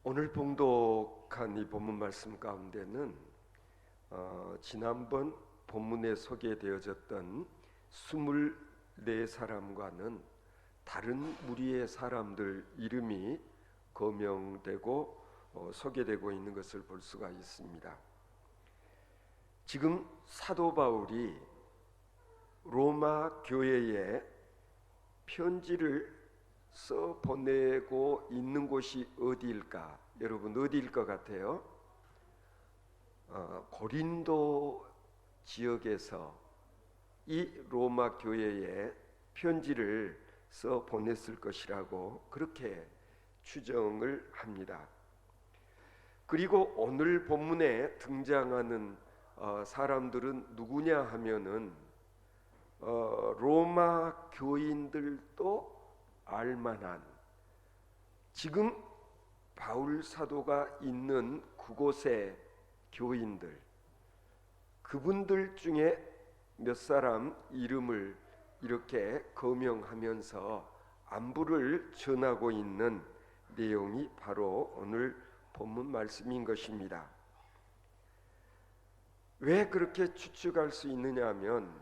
오늘 봉독한 이 본문 말씀 가운데는 지난번 본문에 소개되어졌던 24사람과는 다른 무리의 사람들 이름이 거명되고 소개되고 있는 것을 볼 수가 있습니다. 지금 사도 바울이 로마 교회에 편지를 써 보내고 있는 곳이 어디일까? 여러분 어디일 것 같아요? 고린도 지역에서 이 로마 교회에 편지를 써 보냈을 것이라고 그렇게 추정을 합니다. 그리고 오늘 본문에 등장하는 사람들은 누구냐 하면은 로마 교인들도 알만한, 지금 바울 사도가 있는 그곳의 교인들, 그분들 중에 몇 사람 이름을 이렇게 거명하면서 안부를 전하고 있는 내용이 바로 오늘 본문 말씀인 것입니다. 왜 그렇게 추측할 수 있느냐 하면,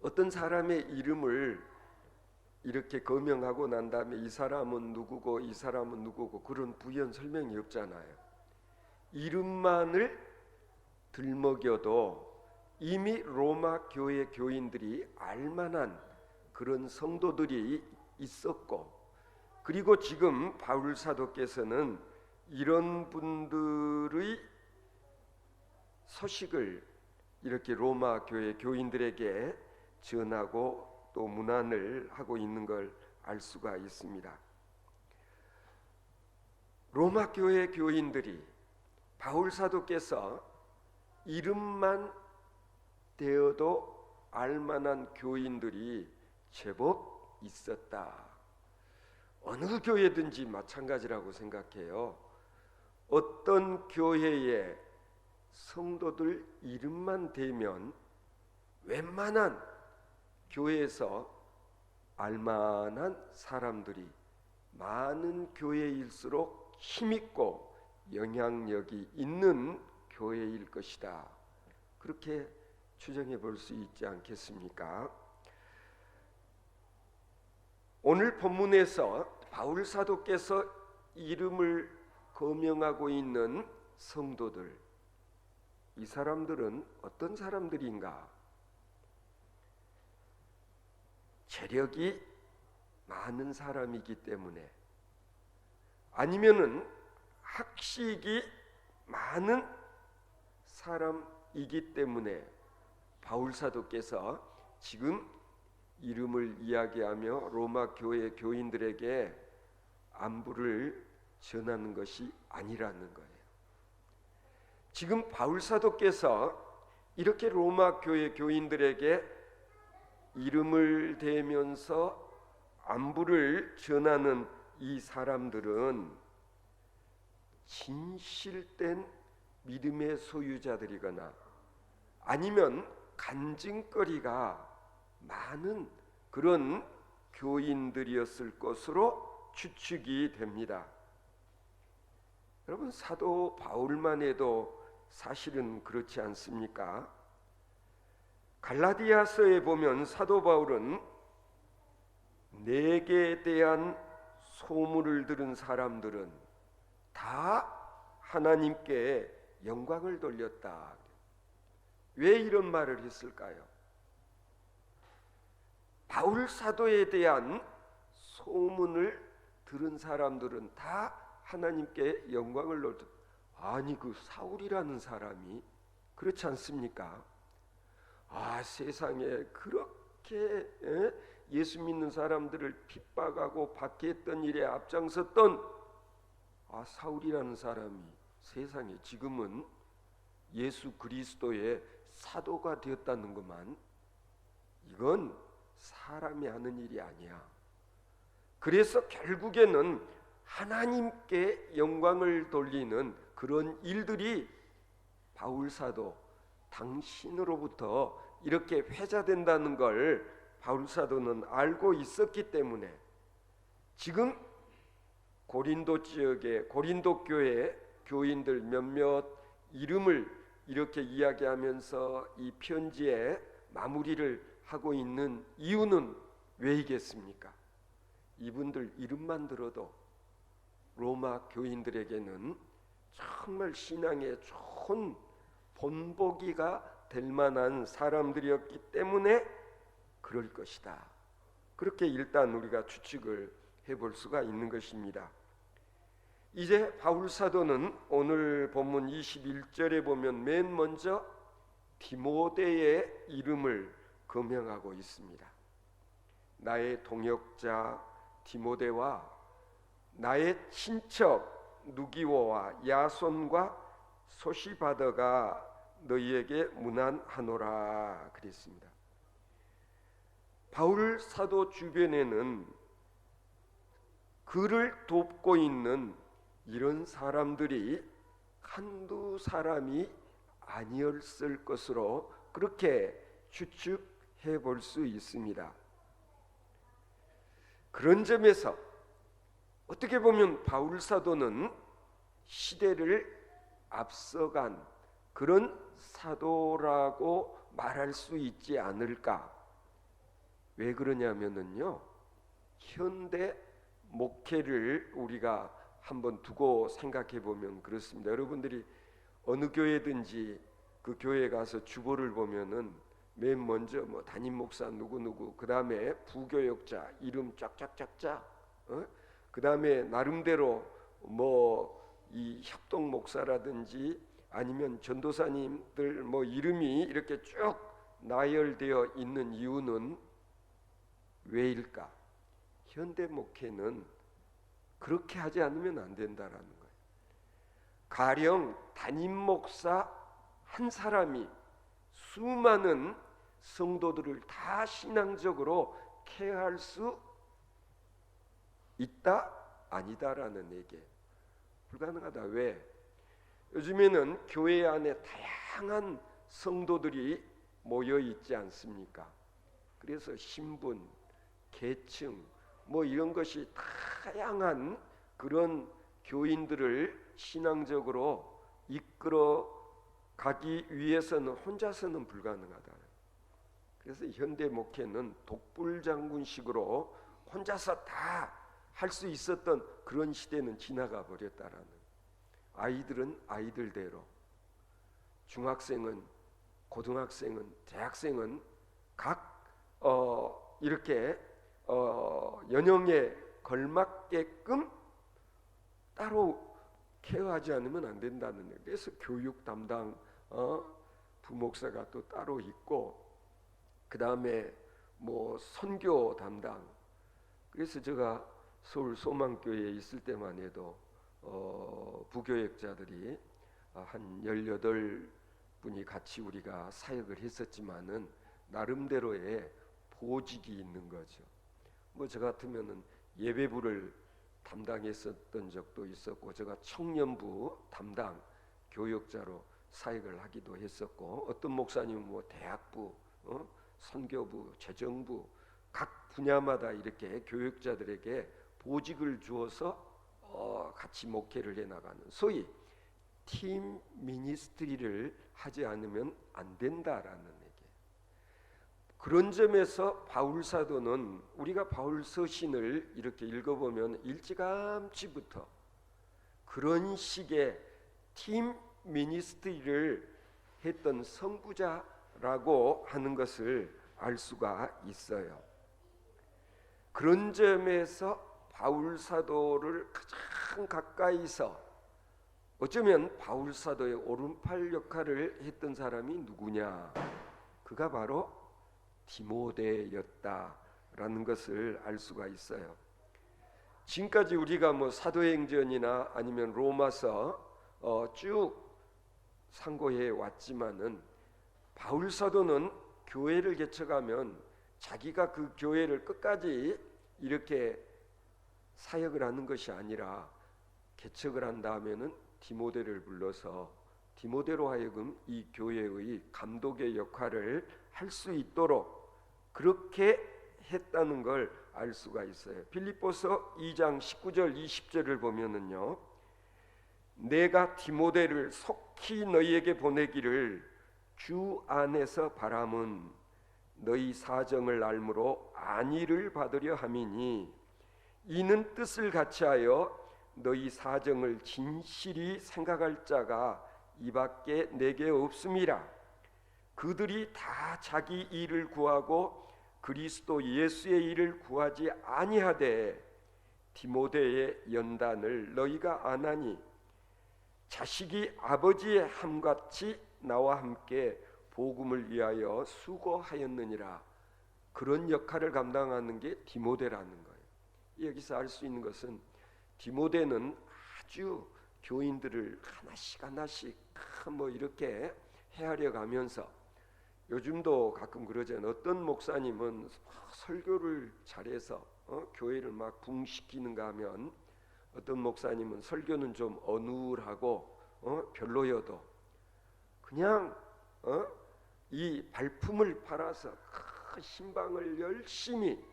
어떤 사람의 이름을 이렇게 거명하고 난 다음에 이 사람은 누구고 이 사람은 누구고 그런 부연 설명이 없잖아요. 이름만을 들먹여도 이미 로마 교회 교인들이 알만한 그런 성도들이 있었고, 그리고 지금 바울 사도께서는 이런 분들의 소식을 이렇게 로마 교회 교인들에게 전하고 또 문안을 하고 있는 걸 알 수가 있습니다. 로마 교회 교인들이 바울 사도께서 이름만 대어도 알만한 교인들이 제법 있었다. 어느 교회든지 마찬가지라고 생각해요. 어떤 교회의 성도들 이름만 대면 웬만한 교회에서 알만한 사람들이 많은 교회일수록 힘있고 영향력이 있는 교회일 것이다. 그렇게 추정해 볼 수 있지 않겠습니까? 오늘 본문에서 바울 사도께서 이름을 거명하고 있는 성도들, 이 사람들은 어떤 사람들인가? 재력이 많은 사람이기 때문에, 아니면은 학식이 많은 사람이기 때문에 바울 사도께서 지금 이름을 이야기하며 로마 교회 교인들에게 안부를 전하는 것이 아니라는 거예요. 지금 바울 사도께서 이렇게 로마 교회 교인들에게 이름을 대면서 안부를 전하는 이 사람들은 진실된 믿음의 소유자들이거나 아니면 간증거리가 많은 그런 교인들이었을 것으로 추측이 됩니다. 여러분, 사도 바울만 해도 사실은 그렇지 않습니까? 갈라디아서에 보면 사도 바울은 내게 대한 소문을 들은 사람들은 다 하나님께 영광을 돌렸다. 왜 이런 말을 했을까요? 바울 사도에 대한 소문을 들은 사람들은 다 하나님께 영광을 돌렸다. 아니, 그 사울이라는 사람이 그렇지 않습니까? 세상에 그렇게 예수 믿는 사람들을 핍박하고 박해했던 일에 앞장섰던 사울이라는 사람이 세상에 지금은 예수 그리스도의 사도가 되었다는 것만, 이건 사람이 하는 일이 아니야. 그래서 결국에는 하나님께 영광을 돌리는 그런 일들이 바울 사도 당신으로부터 이렇게 회자된다는 걸 바울 사도는 알고 있었기 때문에 지금 고린도 지역의 고린도 교회 교인들 몇몇 이름을 이렇게 이야기하면서 이 편지에 마무리를 하고 있는 이유는 왜이겠습니까? 이분들 이름만 들어도 로마 교인들에게는 정말 신앙의 좋은 본보기가 될 만한 사람들이었기 때문에 그럴 것이다. 그렇게 일단 우리가 추측을 해볼 수가 있는 것입니다. 이제 바울 사도는 오늘 본문 21절에 보면 맨 먼저 디모데의 이름을 거명하고 있습니다. 나의 동역자 디모데와 나의 친척 누기오와 야손과 소시바더가 너희에게 문안하노라 그랬습니다. 바울 사도 주변에는 그를 돕고 있는 이런 사람들이 한두 사람이 아니었을 것으로 그렇게 추측해 볼 수 있습니다. 그런 점에서 어떻게 보면 바울 사도는 시대를 앞서간 그런 사도라고 말할 수 있지 않을까? 왜 그러냐면은요, 현대 목회를 우리가 한번 두고 생각해 보면 그렇습니다. 여러분들이 어느 교회든지 그 교회 가서 주보를 보면은 맨 먼저 뭐 담임 목사 누구 그 다음에 부교역자 이름 쫙쫙쫙쫙, 그 다음에 나름대로 뭐 이 협동 목사라든지 아니면 전도사님들 뭐 이름이 이렇게 쭉 나열되어 있는 이유는 왜일까? 현대 목회는 그렇게 하지 않으면 안 된다라는 거예요. 가령 담임 목사 한 사람이 수많은 성도들을 다 신앙적으로 케어할 수 있다? 아니다라는 얘기. 불가능하다. 왜? 요즘에는 교회 안에 다양한 성도들이 모여 있지 않습니까? 그래서 신분, 계층 뭐 이런 것이 다양한 그런 교인들을 신앙적으로 이끌어 가기 위해서는 혼자서는 불가능하다. 그래서 현대 목회는 독불장군식으로 혼자서 다 할 수 있었던 그런 시대는 지나가 버렸다라는. 아이들은 아이들대로, 중학생은 고등학생은 대학생은 각 이렇게 연령에 걸맞게끔 따로 케어하지 않으면 안 된다는 거예요. 그래서 교육 담당 부목사가 또 따로 있고, 그 다음에 뭐 선교 담당. 그래서 제가 서울 소망교회에 있을 때만 해도 부교역자들이 한 18분이 같이 우리가 사역을 했었지만은 나름대로의 보직이 있는 거죠. 뭐 저 같으면은 예배부를 담당했었던 적도 있었고, 제가 청년부 담당 교역자로 사역을 하기도 했었고, 어떤 목사님은 뭐 대학부, 선교부, 재정부 각 분야마다 이렇게 교역자들에게 보직을 주어서 같이 목회를 해나가는, 소위 팀 미니스트리를 하지 않으면 안 된다라는 얘기예요. 그런 점에서 바울 사도는 우리가 바울 서신을 이렇게 읽어보면 일찌감치부터 그런 식의 팀 미니스트리를 했던 선구자라고 하는 것을 알 수가 있어요. 그런 점에서 바울 사도를 가장 가까이서 어쩌면 바울 사도의 오른팔 역할을 했던 사람이 누구냐? 그가 바로 디모데였다라는 것을 알 수가 있어요. 지금까지 우리가 뭐 사도행전이나 아니면 로마서 쭉 상고해 왔지만은 바울 사도는 교회를 개척하면 자기가 그 교회를 끝까지 이렇게 사역을 하는 것이 아니라 개척을 한 다음에는 디모데를 불러서 디모데로 하여금 이 교회의 감독의 역할을 할 수 있도록 그렇게 했다는 걸 알 수가 있어요. 빌립보서 2장 19절 20절을 보면은요, 내가 디모데를 속히 너희에게 보내기를 주 안에서 바람은 너희 사정을 알므로 안위를 받으려 함이니 이는 뜻을 같이하여 너희 사정을 진실이 생각할 자가 이밖에 내게 없음이라. 그들이 다 자기 일을 구하고 그리스도 예수의 일을 구하지 아니하되 디모데의 연단을 너희가 아나니 자식이 아버지의 함같이 나와 함께 복음을 위하여 수고하였느니라. 그런 역할을 감당하는 게 디모데라는 거예요. 여기서 알 수 있는 것은 디모데는 아주 교인들을 하나씩 하나씩 뭐 이렇게 헤아려 가면서, 요즘도 가끔 그러잖아요. 어떤 목사님은 설교를 잘해서 교회를 막 붕시키는가 하면, 어떤 목사님은 설교는 좀 어눌하고 별로여도 그냥 이 발품을 팔아서 신방을 열심히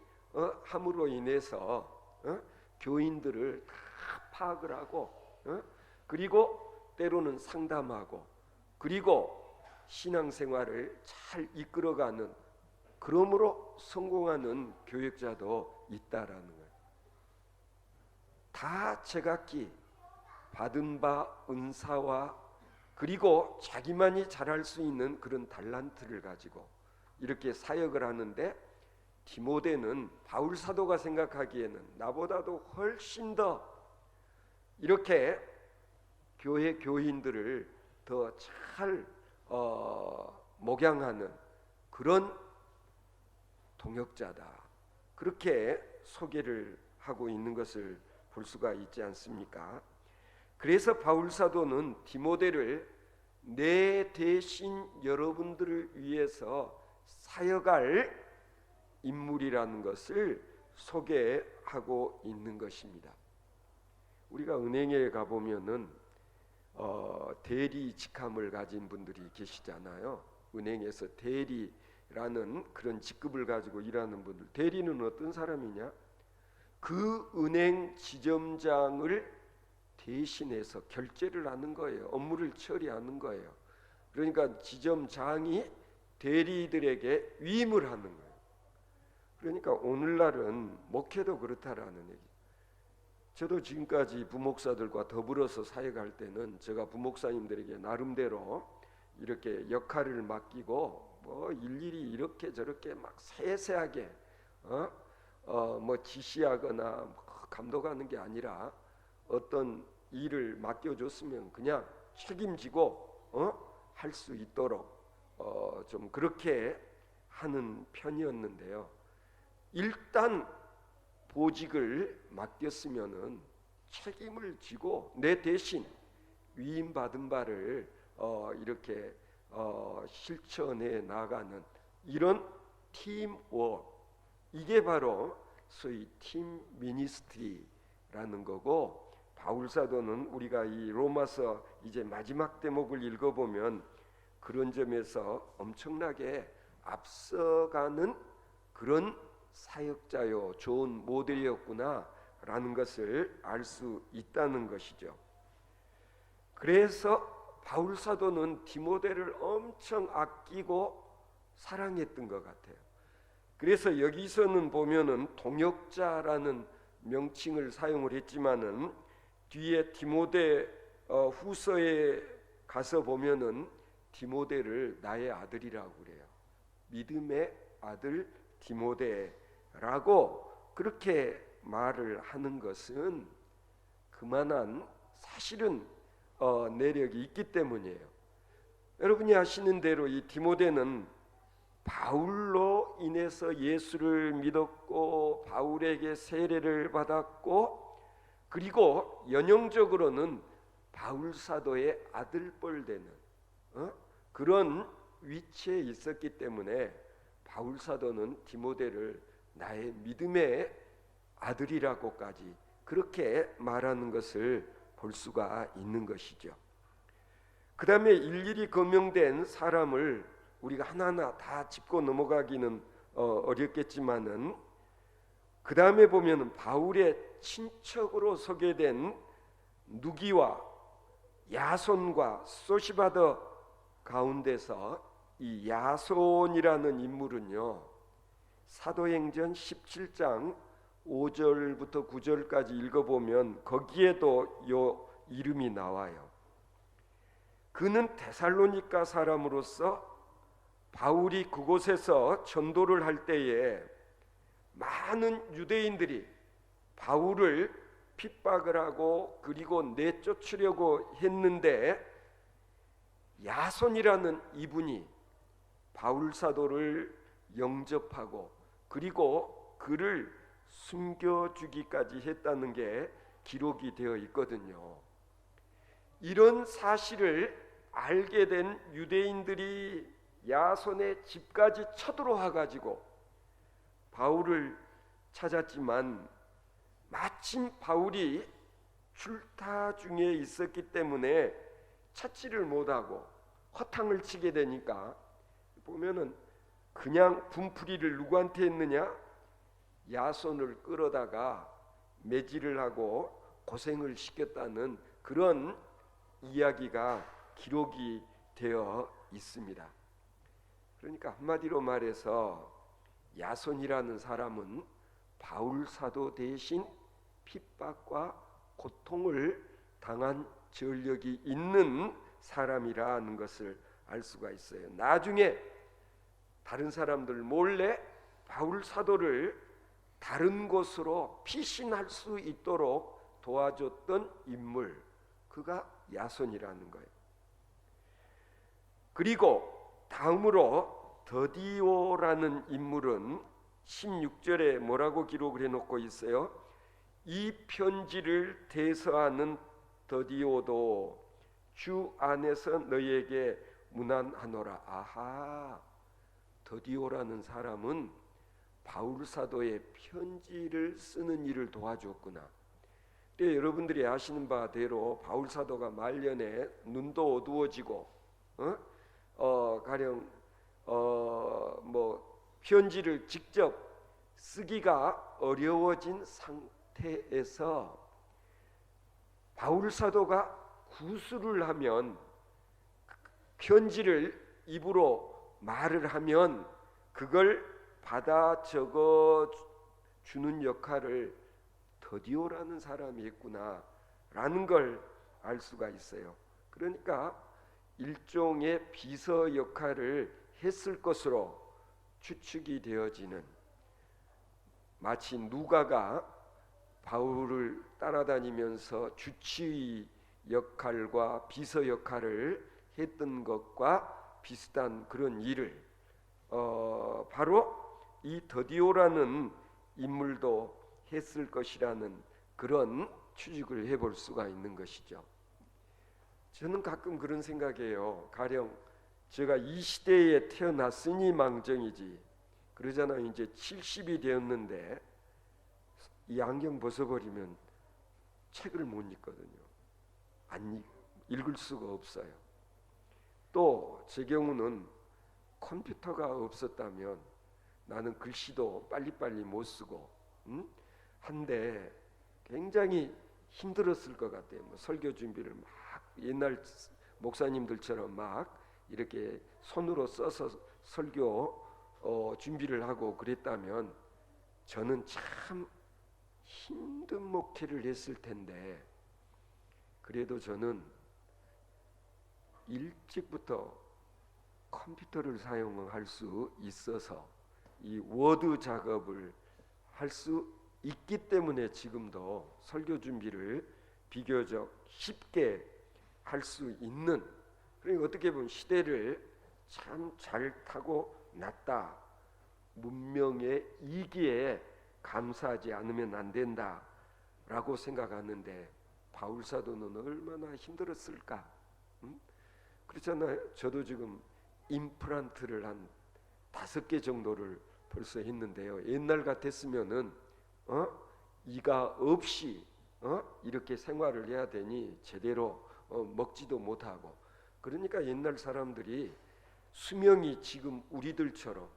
함으로 인해서 교인들을 다 파악을 하고, 그리고 때로는 상담하고, 그리고 신앙생활을 잘 이끌어가는, 그러므로 성공하는 교역자도 있다라는 거예요. 다 제각기 받은 바 은사와 그리고 자기만이 잘할 수 있는 그런 달란트를 가지고 이렇게 사역을 하는데, 디모데는 바울 사도가 생각하기에는 나보다도 훨씬 더 이렇게 교회 교인들을 더 잘 목양하는 그런 동역자다, 그렇게 소개를 하고 있는 것을 볼 수가 있지 않습니까? 그래서 바울 사도는 디모데를 내 대신 여러분들을 위해서 사역할 인물이라는 것을 소개하고 있는 것입니다. 우리가 은행에 가보면은 대리 직함을 가진 분들이 계시잖아요. 은행에서 대리라는 그런 직급을 가지고 일하는 분들. 대리는 어떤 사람이냐? 그 은행 지점장을 대신해서 결제를 하는 거예요. 업무를 처리하는 거예요. 그러니까 지점장이 대리들에게 위임을 하는 거예요. 그러니까 오늘날은 목회도 그렇다라는 얘기. 저도 지금까지 부목사들과 더불어서 사역할 때는 제가 부목사님들에게 나름대로 이렇게 역할을 맡기고 뭐 일일이 이렇게 저렇게 막 세세하게 뭐 지시하거나 감독하는 게 아니라, 어떤 일을 맡겨줬으면 그냥 책임지고 할 수 있도록 좀 그렇게 하는 편이었는데요. 일단 보직을 맡겼으면은 책임을 지고 내 대신 위임받은 바를 이렇게 실천해 나가는 이런 팀워크, 이게 바로 소위 팀 미니스트리라는 거고, 바울 사도는 우리가 이 로마서 이제 마지막 대목을 읽어보면 그런 점에서 엄청나게 앞서가는 그런 사역자요, 좋은 모델이었구나라는 것을 알 수 있다는 것이죠. 그래서 바울 사도는 디모데를 엄청 아끼고 사랑했던 것 같아요. 그래서 여기서는 보면은 동역자라는 명칭을 사용을 했지만은 뒤에 디모데 후서에 가서 보면은 디모데를 나의 아들이라고 그래요. 믿음의 아들 디모데라고 그렇게 말을 하는 것은 그만한 사실은 내력이 있기 때문이에요. 여러분이 아시는 대로 이 디모데는 바울로 인해서 예수를 믿었고 바울에게 세례를 받았고, 그리고 연영적으로는 바울 사도의 아들뻘 되는 그런 위치에 있었기 때문에 바울 사도는 디모데를 나의 믿음의 아들이라고까지 그렇게 말하는 것을 볼 수가 있는 것이죠. 그 다음에 일일이 거명된 사람을 우리가 하나하나 다 짚고 넘어가기는 어렵겠지만은 그 다음에 보면은 바울의 친척으로 소개된 누기와 야손과 소시바더 가운데서 이 야손이라는 인물은요, 사도행전 17장 5절부터 9절까지 읽어보면 거기에도 요 이름이 나와요. 그는 데살로니가 사람으로서 바울이 그곳에서 전도를 할 때에 많은 유대인들이 바울을 핍박을 하고 그리고 내쫓으려고 했는데 야손이라는 이분이 바울 사도를 영접하고 그리고 그를 숨겨주기까지 했다는 게 기록이 되어 있거든요. 이런 사실을 알게 된 유대인들이 야손의 집까지 쳐들어와 가지고 바울을 찾았지만 마침 바울이 출타 중에 있었기 때문에 찾지를 못하고 허탕을 치게 되니까 보면은 그냥 분풀이를 누구한테 했느냐? 야손을 끌어다가 매질을 하고 고생을 시켰다는 그런 이야기가 기록이 되어 있습니다. 그러니까 한마디로 말해서 야손이라는 사람은 바울 사도 대신 핍박과 고통을 당한 전력이 있는 사람이라는 것을 알 수가 있어요. 나중에 다른 사람들 몰래 바울 사도를 다른 곳으로 피신할 수 있도록 도와줬던 인물, 그가 야손이라는 거예요. 그리고 다음으로 더디오라는 인물은 16절에 뭐라고 기록을 해놓고 있어요? 이 편지를 대서하는 더디오도 주 안에서 너희에게 문안하노라. 아하, 더디오라는 사람은 바울 사도의 편지를 쓰는 일을 도와줬구나. 여러분들이 아시는 바대로 바울 사도가 말년에 눈도 어두워지고 가령 편지를 직접 쓰기가 어려워진 상태에서 바울 사도가 구술을 하면 편지를 입으로 말을 하면 그걸 받아 적어 주는 역할을 더디오라는 사람이 했구나라는 걸 알 수가 있어요. 그러니까 일종의 비서 역할을 했을 것으로 추측이 되어지는, 마치 누가가 바울을 따라다니면서 주치의 역할과 비서 역할을 했던 것과 비슷한 그런 일을 바로 이 더디오라는 인물도 했을 것이라는 그런 추측을 해볼 수가 있는 것이죠. 저는 가끔 그런 생각해요. 가령 제가 이 시대에 태어났으니 망정이지, 그러잖아요. 이제 70이 되었는데 이 안경 벗어버리면 책을 못 읽거든요. 안 읽을 수가 없어요. 또 제 경우는 컴퓨터가 없었다면 나는 글씨도 빨리빨리 못 쓰고 한데 굉장히 힘들었을 것 같아요. 설교 준비를 막 옛날 목사님들처럼 막 이렇게 손으로 써서 설교 준비를 하고 그랬다면 저는 참 힘든 목회를 했을 텐데, 그래도 저는 일찍부터 컴퓨터를 사용할 수 있어서 이 워드 작업을 할 수 있기 때문에 지금도 설교 준비를 비교적 쉽게 할 수 있는, 그러니까 어떻게 보면 시대를 참 잘 타고 났다, 문명의 이기에 감사하지 않으면 안 된다라고 생각하는데 바울 사도는 얼마나 힘들었을까? 그렇잖아요. 저도 지금 임플란트를 한 5개 정도를 벌써 했는데요. 옛날 같았으면은 이가 없이 이렇게 생활을 해야 되니 제대로 먹지도 못하고, 그러니까 옛날 사람들이 수명이 지금 우리들처럼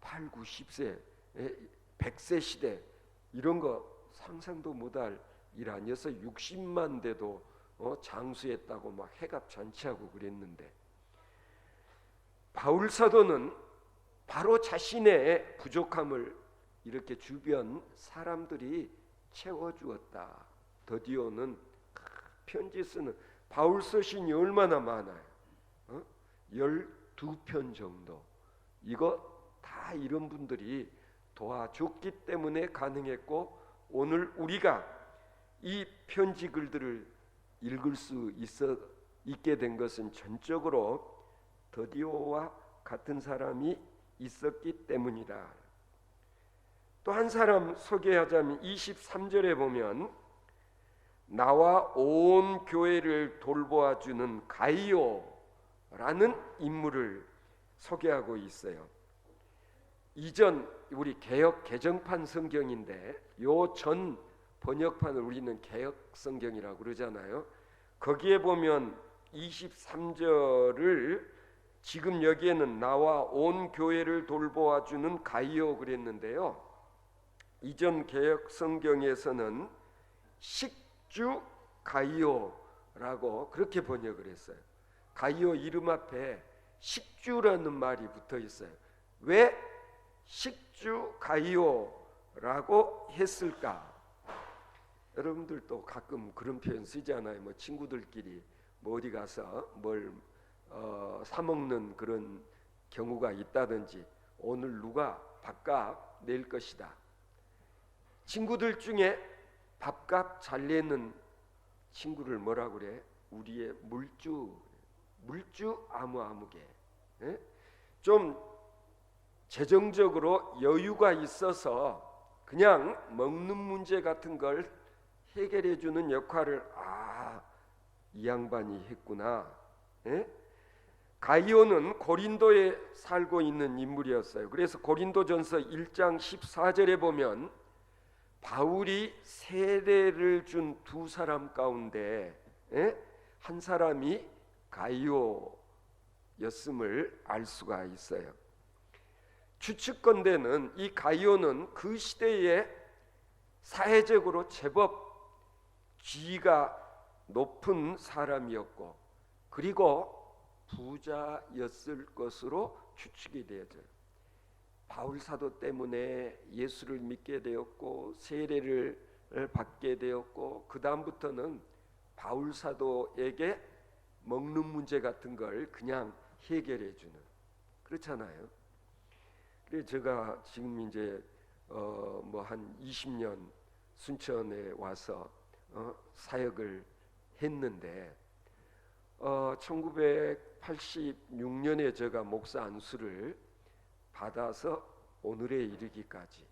8, 90세, 100세 시대 이런 거 상상도 못할 일 아니어서 60만 대도 장수했다고 막 해갑 잔치하고 그랬는데, 바울 사도는 바로 자신의 부족함을 이렇게 주변 사람들이 채워주었다. 더디오는 편지 쓰는, 바울 서신이 얼마나 많아요? 12편 정도. 이거 다 이런 분들이 도와줬기 때문에 가능했고, 오늘 우리가 이 편지 글들을 읽을 수 있게 된 것은 전적으로 더디오와 같은 사람이 있었기 때문이다. 또 한 사람 소개하자면 23절에 보면 나와 온 교회를 돌보아주는 가이오라는 인물을 소개하고 있어요. 이전 우리 개역 개정판 성경인데 요 전 번역판을 우리는 개역 성경이라고 그러잖아요. 거기에 보면 23절을 지금 여기에는 나와 온 교회를 돌보아주는 가이오 그랬는데요. 이전 개역 성경에서는 식주 가이오라고 그렇게 번역을 했어요. 가이오 이름 앞에 식주라는 말이 붙어 있어요. 왜 식주 가이오라고 했을까? 여러분들도 가끔 그런 표현 쓰잖아요. 뭐 친구들끼리 뭐 어디 가서 뭘 사 먹는 그런 경우가 있다든지, 오늘 누가 밥값 낼 것이다. 친구들 중에 밥값 잘 내는 친구를 뭐라 그래? 우리의 물주 아무개. 예? 좀 재정적으로 여유가 있어서 그냥 먹는 문제 같은 걸 해결해 주는 역할을 이 양반이 했구나. 예? 가이오는 고린도에 살고 있는 인물이었어요. 그래서 고린도전서 1장 14절에 보면 바울이 세례를 준 두 사람 가운데 한 사람이 가이오였음을 알 수가 있어요. 추측건대는 이 가이오는 그 시대에 사회적으로 제법 지위가 높은 사람이었고, 그리고 부자였을 것으로 추측이 되어져요. 바울 사도 때문에 예수를 믿게 되었고 세례를 받게 되었고, 그 다음부터는 바울 사도에게 먹는 문제 같은 걸 그냥 해결해 주는, 그렇잖아요. 그래서 제가 지금 이제 뭐 한 20년 순천에 와서 사역을 했는데 1986년에 제가 목사 안수를 받아서 오늘에 이르기까지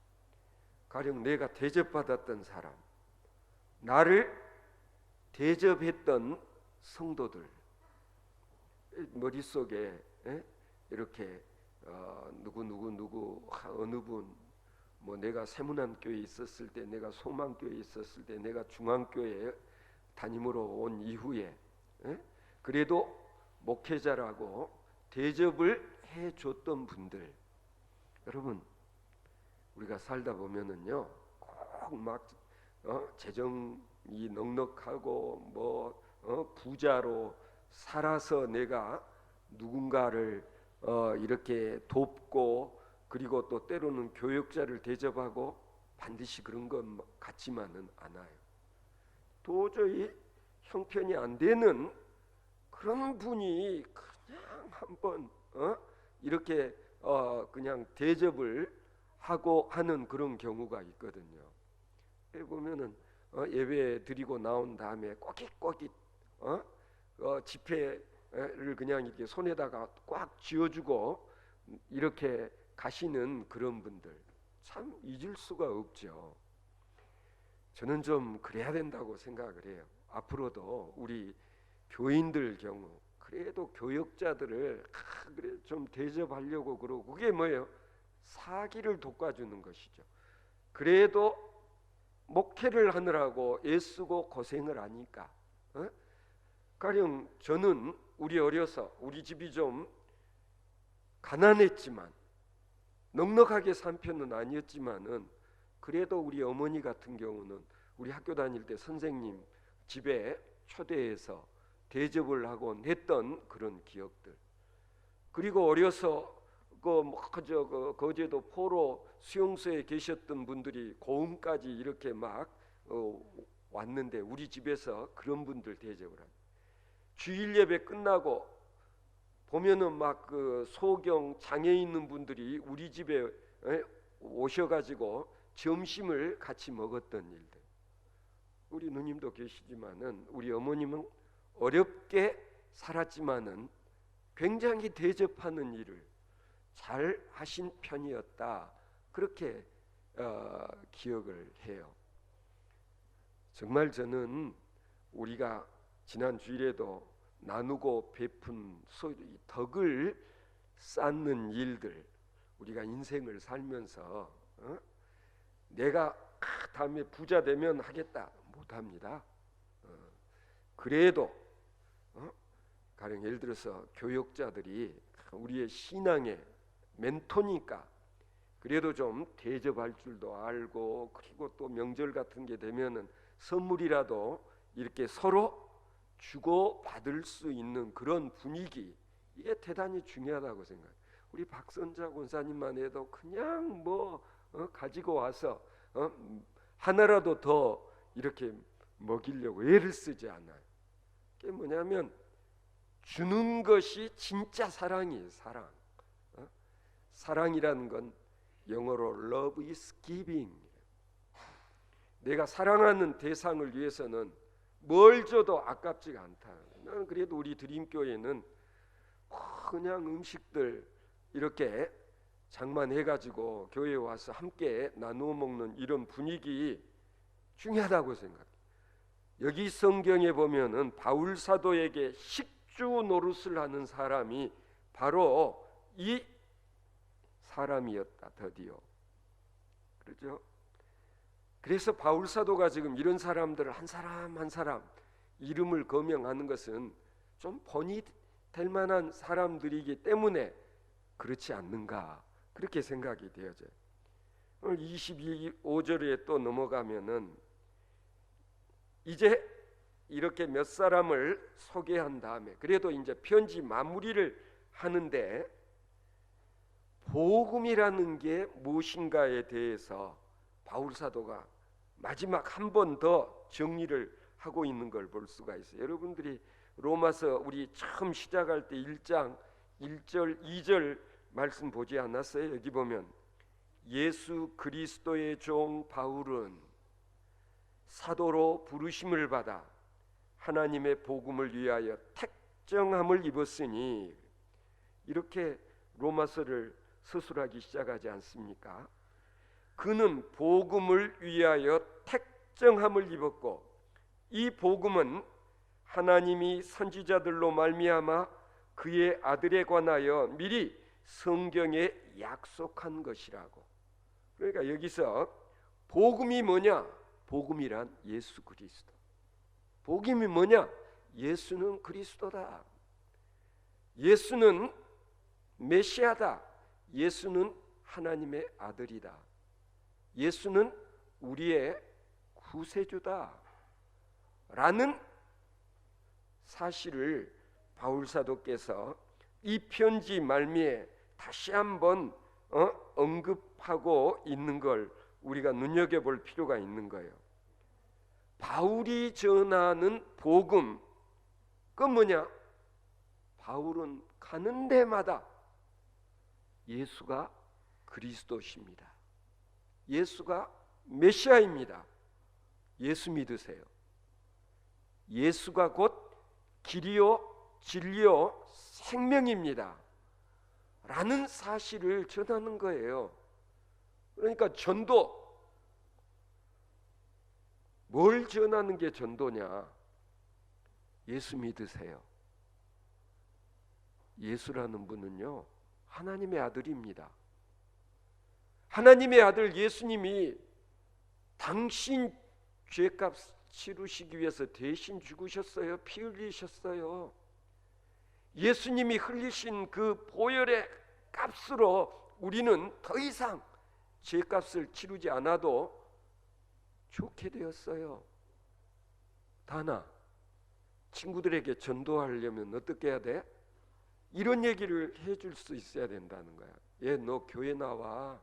가령 내가 대접받았던 사람, 나를 대접했던 성도들 머릿속에 이렇게 누구 어느 분, 뭐 내가 세문안교회에 있었을 때, 내가 소망교회에 있었을 때, 내가 중앙교회 담임으로 온 이후에 그래도 목회자라고 대접을 해줬던 분들, 여러분 우리가 살다 보면은요 꼭 막 재정이 넉넉하고 뭐 부자로 살아서 내가 누군가를 이렇게 돕고, 그리고 또 때로는 교역자를 대접하고 반드시 그런 것 같지만은 않아요. 도저히 형편이 안 되는 그런 분이 그냥 한번 이렇게 그냥 대접을 하고 하는 그런 경우가 있거든요. 보면은 예배 드리고 나온 다음에 꼬깃꼬깃 지폐를 그냥 이렇게 손에다가 꽉 쥐어주고 이렇게 가시는 그런 분들 참 잊을 수가 없죠. 저는 좀 그래야 된다고 생각을 해요. 앞으로도 우리 교인들 경우 그래도 교역자들을 그래 좀 대접하려고 그러고, 그게 뭐예요? 사기를 돋궈주는 것이죠. 그래도 목회를 하느라고 애쓰고 고생을 하니까 가령 저는 우리 어려서 우리 집이 좀 가난했지만 넉넉하게 산 편은 아니었지만은 그래도 우리 어머니 같은 경우는 우리 학교 다닐 때 선생님 집에 초대해서 대접을 하곤 했던 그런 기억들. 그리고 어려서 거제도 포로 수용소에 계셨던 분들이 고음까지 이렇게 막 왔는데 우리 집에서 그런 분들 대접을 합니다. 주일 예배 끝나고 보면은 막 그 소경 장애 있는 분들이 우리 집에 오셔가지고 점심을 같이 먹었던 일들. 우리 누님도 계시지만은 우리 어머님은 어렵게 살았지만은 굉장히 대접하는 일을 잘 하신 편이었다. 그렇게 기억을 해요. 정말 저는 우리가 지난 주일에도 나누고 베푼 덕을 쌓는 일들, 우리가 인생을 살면서 내가 다음에 부자 되면 하겠다 못합니다. 그래도 가령 예를 들어서 교역자들이 우리의 신앙의 멘토니까 그래도 좀 대접할 줄도 알고, 그리고 또 명절 같은 게 되면은 선물이라도 이렇게 서로 주고 받을 수 있는 그런 분위기, 이게 대단히 중요하다고 생각해요. 우리 박선자 권사님만 해도 그냥 가지고 와서 하나라도 더 이렇게 먹이려고 애를 쓰지 않아요. 그게 뭐냐면 주는 것이 진짜 사랑이에요. 사랑. 사랑이라는 건 영어로 love is giving. 내가 사랑하는 대상을 위해서는 뭘 줘도 아깝지가 않다. 나는 그래도 우리 드림교회는 그냥 음식들 이렇게 장만해가지고 교회에 와서 함께 나누어 먹는 이런 분위기 중요하다고 생각해요. 여기 성경에 보면은 바울 사도에게 식주 노릇을 하는 사람이 바로 이 사람이었다. 드디어 그렇죠? 그래서 바울 사도가 지금 이런 사람들을 한 사람 한 사람 이름을 거명하는 것은 좀 본이 될 만한 사람들이기 때문에 그렇지 않는가, 그렇게 생각이 되어져요. 오늘 22절에 또 넘어가면은 이제 이렇게 몇 사람을 소개한 다음에 그래도 이제 편지 마무리를 하는데 복음이라는 게 무엇인가에 대해서 바울 사도가 마지막 한 번 더 정리를 하고 있는 걸 볼 수가 있어요. 여러분들이 로마서 우리 처음 시작할 때 1장 1절 2절 말씀 보지 않았어요? 여기 보면 예수 그리스도의 종 바울은 사도로 부르심을 받아 하나님의 복음을 위하여 택정함을 입었으니, 이렇게 로마서를 서술하기 시작하지 않습니까? 그는 복음을 위하여 택정함을 입었고 이 복음은 하나님이 선지자들로 말미암아 그의 아들에 관하여 미리 성경에 약속한 것이라고. 그러니까 여기서 복음이 뭐냐? 복음이란 예수 그리스도. 복음이 뭐냐? 예수는 그리스도다. 예수는 메시아다. 예수는 하나님의 아들이다. 예수는 우리의 구세주다 라는 사실을 바울 사도께서 이 편지 말미에 다시 한번 언급하고 있는 걸 우리가 눈여겨볼 필요가 있는 거예요. 바울이 전하는 복음, 그건 뭐냐? 바울은 가는 데마다 예수가 그리스도십니다. 예수가 메시아입니다. 예수 믿으세요. 예수가 곧 길이요 진리요 생명입니다 라는 사실을 전하는 거예요. 그러니까 전도, 뭘 전하는 게 전도냐? 예수 믿으세요. 예수라는 분은요 하나님의 아들입니다. 하나님의 아들 예수님이 당신 죄값 치르시기 위해서 대신 죽으셨어요. 피 흘리셨어요. 예수님이 흘리신 그 보혈의 값으로 우리는 더 이상 죄값을 치르지 않아도 좋게 되었어요. 다나 친구들에게 전도하려면 어떻게 해야 돼? 이런 얘기를 해줄 수 있어야 된다는 거야. 얘 너 교회 나와.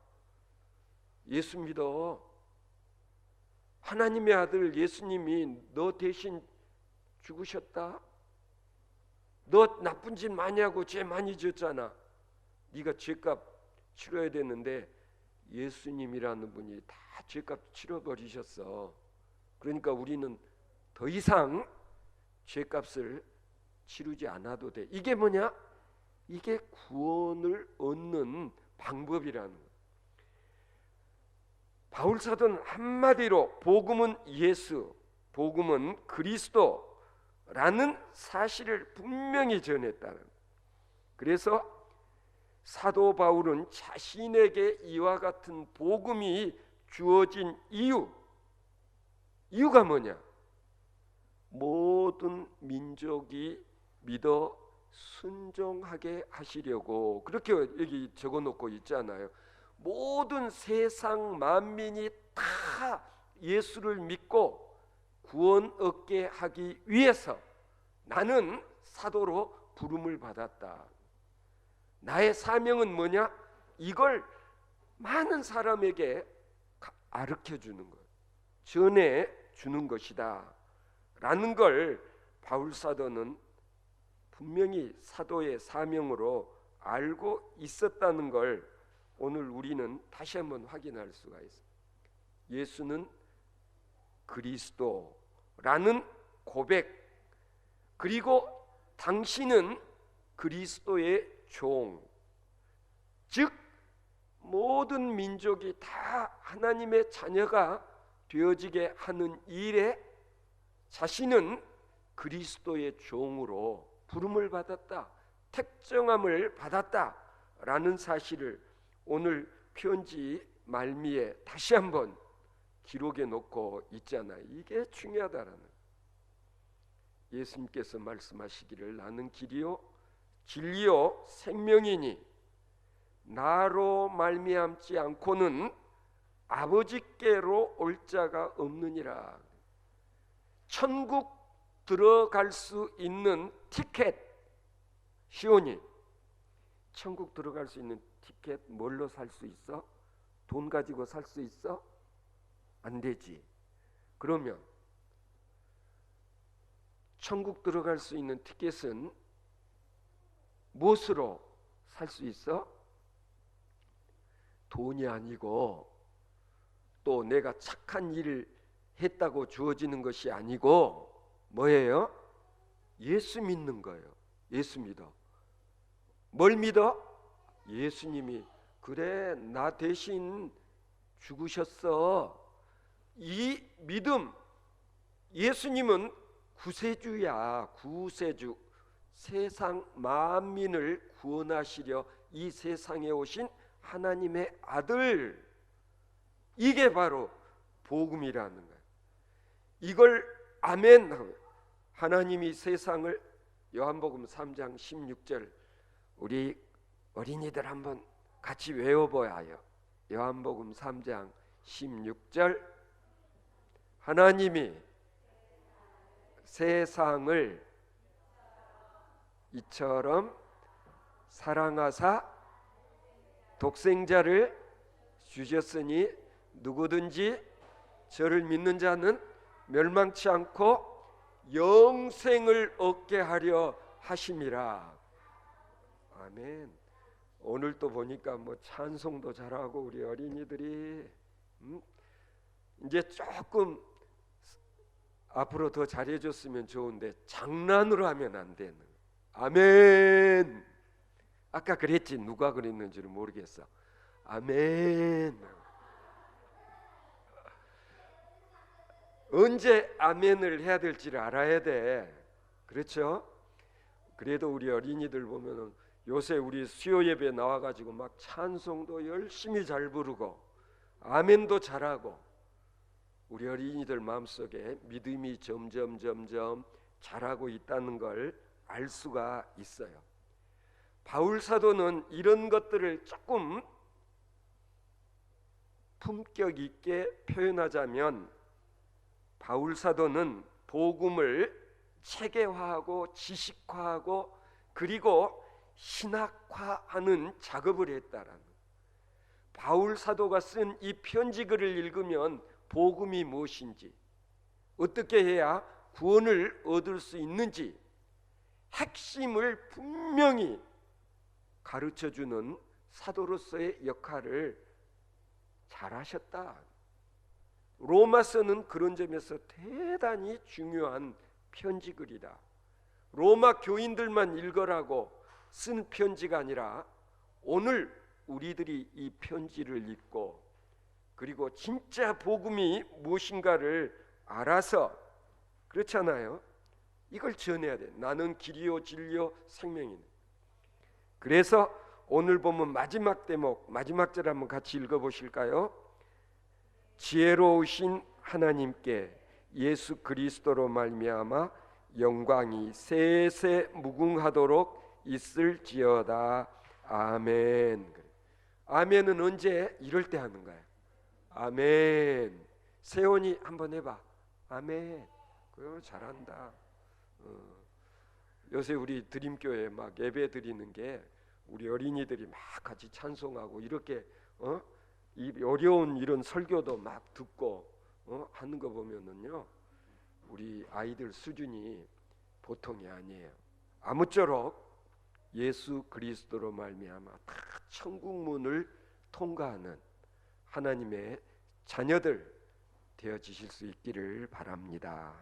예수 믿어. 하나님의 아들 예수님이 너 대신 죽으셨다. 너 나쁜 짓 많이 하고 죄 많이 지었잖아. 네가 죄값 치러야 되는데 예수님이라는 분이 다 죄값 치러버리셨어. 그러니까 우리는 더 이상 죄값을 치르지 않아도 돼. 이게 뭐냐? 이게 구원을 얻는 방법이라는 거예요. 바울 사도는 한마디로 복음은 예수, 복음은 그리스도라는 사실을 분명히 전했다는 거예요. 그래서 사도 바울은 자신에게 이와 같은 복음이 주어진 이유가 뭐냐? 모든 민족이 믿어 순종하게 하시려고, 그렇게 여기 적어놓고 있잖아요. 모든 세상 만민이 다 예수를 믿고 구원 얻게 하기 위해서 나는 사도로 부름을 받았다. 나의 사명은 뭐냐? 이걸 많은 사람에게 가르쳐 주는 것, 전해 주는 것이다 라는 걸 바울 사도는 분명히 사도의 사명으로 알고 있었다는 걸 오늘 우리는 다시 한번 확인할 수가 있어요. 예수는 그리스도라는 고백, 그리고 당신은 그리스도의 종, 즉 모든 민족이 다 하나님의 자녀가 되어지게 하는 일에 자신은 그리스도의 종으로 부름을 받았다, 택정함을 받았다라는 사실을 오늘 편지 말미에 다시 한번 기록해 놓고 있잖아요. 이게 중요하다라는. 예수님께서 말씀하시기를 나는 길이요 진리요 생명이니 나로 말미암지 않고는 아버지께로 올 자가 없느니라. 천국 들어갈 수 있는 티켓, 시온이 천국 들어갈 수 있는 티켓 뭘로 살 수 있어? 돈 가지고 살 수 있어? 안 되지. 그러면 천국 들어갈 수 있는 티켓은 무엇으로 살 수 있어? 돈이 아니고 또 내가 착한 일을 했다고 주어지는 것이 아니고 뭐예요? 예수 믿는 거예요. 예수 믿어. 뭘 믿어? 예수님이 그래 나 대신 죽으셨어. 이 믿음, 예수님은 구세주야. 구세주, 세상 만민을 구원하시려 이 세상에 오신 하나님의 아들, 이게 바로 복음이라는 거예요. 이걸 아멘. 하나님이 세상을, 요한복음 3장 16절 우리 어린이들 한번 같이 외워봐요. 요한복음 3장 16절 하나님이 세상을 이처럼 사랑하사 독생자를 주셨으니 누구든지 저를 믿는 자는 멸망치 않고 영생을 얻게 하려 하심이라. 아멘. 오늘 또 보니까 뭐 찬송도 잘하고 우리 어린이들이 이제 조금 앞으로 더 잘해줬으면 좋은데 장난으로 하면 안 되는. 아멘. 아까 그랬지. 누가 그랬는지는 모르겠어. 아멘. 언제 아멘을 해야 될지를 알아야 돼. 그렇죠? 그래도 우리 어린이들 보면은 요새 우리 수요 예배 나와가지고 막 찬송도 열심히 잘 부르고 아멘도 잘하고 우리 어린이들 마음속에 믿음이 점점 자라고 있다는 걸 알 수가 있어요. 바울 사도는 이런 것들을 조금 품격 있게 표현하자면 바울 사도는 복음을 체계화하고 지식화하고 그리고 신학화하는 작업을 했다라는. 바울 사도가 쓴 이 편지글을 읽으면 복음이 무엇인지, 어떻게 해야 구원을 얻을 수 있는지 핵심을 분명히 가르쳐주는 사도로서의 역할을 잘하셨다. 로마서는 그런 점에서 대단히 중요한 편지글이다. 로마 교인들만 읽으라고 쓴 편지가 아니라 오늘 우리들이 이 편지를 읽고 그리고 진짜 복음이 무엇인가를 알아서, 그렇잖아요, 이걸 전해야 돼. 나는 길이요 진리요 생명이네. 그래서 오늘 보면 마지막 대목, 마지막 절 한번 같이 읽어보실까요? 지혜로우신 하나님께 예수 그리스도로 말미암아 영광이 세세 무궁하도록 있을지어다. 아멘. 아멘은 언제? 이럴 때 하는 거예요. 아멘. 세원이 한번 해봐. 아멘. 그거 잘한다. 요새 우리 드림교회 막 예배 드리는 게 우리 어린이들이 막 같이 찬송하고 이렇게 이 어려운 이런 설교도 막 듣고 하는 거 보면은요, 우리 아이들 수준이 보통이 아니에요. 아무쪼록 예수 그리스도로 말미암아 다 천국 문을 통과하는 하나님의 자녀들 되어지실 수 있기를 바랍니다.